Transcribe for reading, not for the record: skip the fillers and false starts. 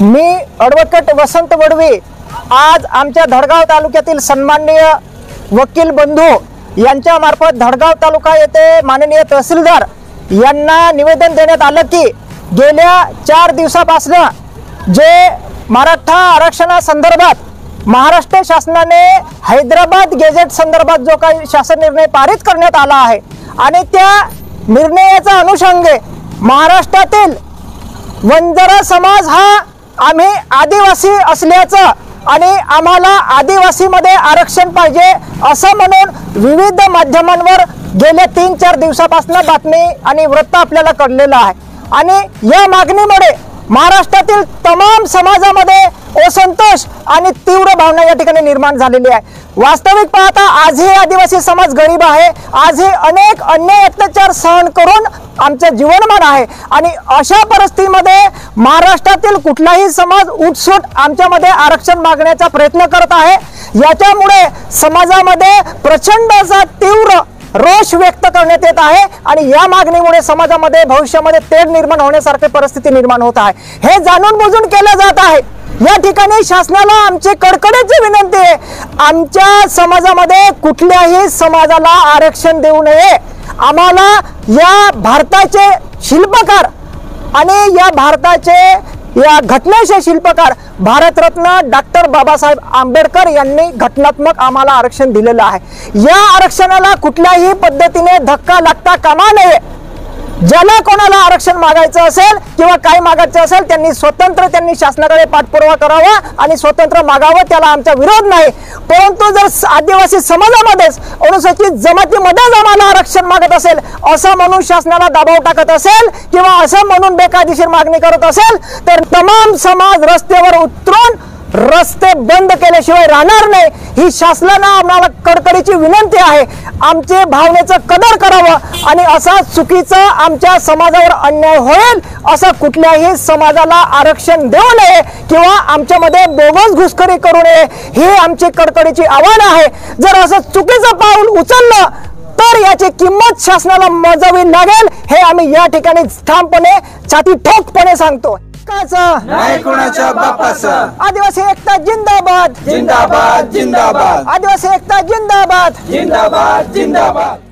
मी advocate वसंत वडवी आज आमच्या धडगाव तालुक्यातील सन्माननीय वकील बंधू यांच्या मार्फत धडगाव तालुका येथे माननीय तहसीलदार यांना निवेदन देण्यात आलं की गेल्या 4 दिवसापासून जे मराठा आरक्षणासंदर्भात महाराष्ट्र शासनाने हैदराबाद गेजेट संदर्भात जो काही शासन निर्णय पारित करण्यात आला आहे आणि त्या निर्णयाचा अनुषंगे महाराष्ट्रातील वंजारा समाज हा आम्ही आदिवासी असल्याचं आणि आम्हाला आदिवासीमध्ये आरक्षण पाहिजे असं म्हणून विविध माध्यमांवर गेल्या 3-4 दिवसापासून बातमी आणि वृत्त आपल्याला कळलेलं आहे आणि या मागणीमुळे महाराष्ट्रातील तमाम समाजामध्ये असंतोष आणि तीव्र भावना या ठिकाणी निर्माण झालेली आहे। वास्तविक पाहता आजही आदिवासी समाज गरीब आहे, आजही अनेक अन्याय अत्याचार सहन करून आमचं जीवनमान आहे आणि अशा परिस्थितीमध्ये महाराष्ट्रातील कुठलाही समाज उठसूट आमच्यामध्ये आरक्षण मागण्याचा प्रयत्न करत आहे। याच्यामुळे समाजामध्ये प्रचंड असा तीव्र रोष व्यक्त करण्यात येत आहे आणि या मागणीमुळे समाजामध्ये भविष्यामध्ये तेढ निर्माण होण्यासारखी परिस्थिती निर्माण होत आहे। हे जाणून बुजून केलं जात आहे। या ठिकाणी शासनाला आमची कडकडीची विनंती आहे, आमच्या समाजामध्ये कुठल्याही समाजाला आरक्षण देऊ नये। आम्हाला या भारताचे शिल्पकार आणि या भारताचे या घटनेचे शिल्पकार भारतरत्न डॉक्टर बाबासाहेब आंबेडकर यांनी घटनात्मक आम्हाला आरक्षण दिलेलं आहे। या आरक्षणाला कुठल्याही पद्धतीने धक्का लागता कामा नये। ज्याला कोणाला आरक्षण मागायचं असेल किंवा काय मागायचं असेल त्यांनी स्वतंत्र शासनाकडे पाठपुरावा करावा आणि स्वतंत्र मागावं, त्याला आमचा विरोध नाही। परंतु जर आदिवासी समाजामध्येच अनुसूचित जमातीमध्येच आम्हाला आरक्षण मागत असेल असं म्हणून शासनाला दबाव टाकत असेल किंवा असं म्हणून बेकायदेशीर मागणी करत असेल तर तमाम समाज रस्त्यावर उतरून रस्ते बंद केल्याशिवाय राहणार नाही। ही शासनाला आम्हाला कडकडीची विनंती आहे, आमचे भावनेचं कदर करावं आणि असा चुकीचा आमच्या समाजावर अन्याय होईल असं कुठल्याही समाजाला आरक्षण देऊ नये किंवा आमच्यामध्ये बोगस घुसखोरी करू नये, ही आमची कडकडीची आव्हान आहे। जर असं चुकीचं पाऊल उचललं तर याची किंमत शासनाला मोजावी लागेल, हे आम्ही या ठिकाणी ठामपणे छाती ठोकपणे सांगतो। नाही कोणाच्या बापाचं आदिवासी एकता जिंदाबाद जिंदाबाद जिंदाबाद आदिवासी एकता जिंदाबाद जिंदाबाद जिंदाबाद।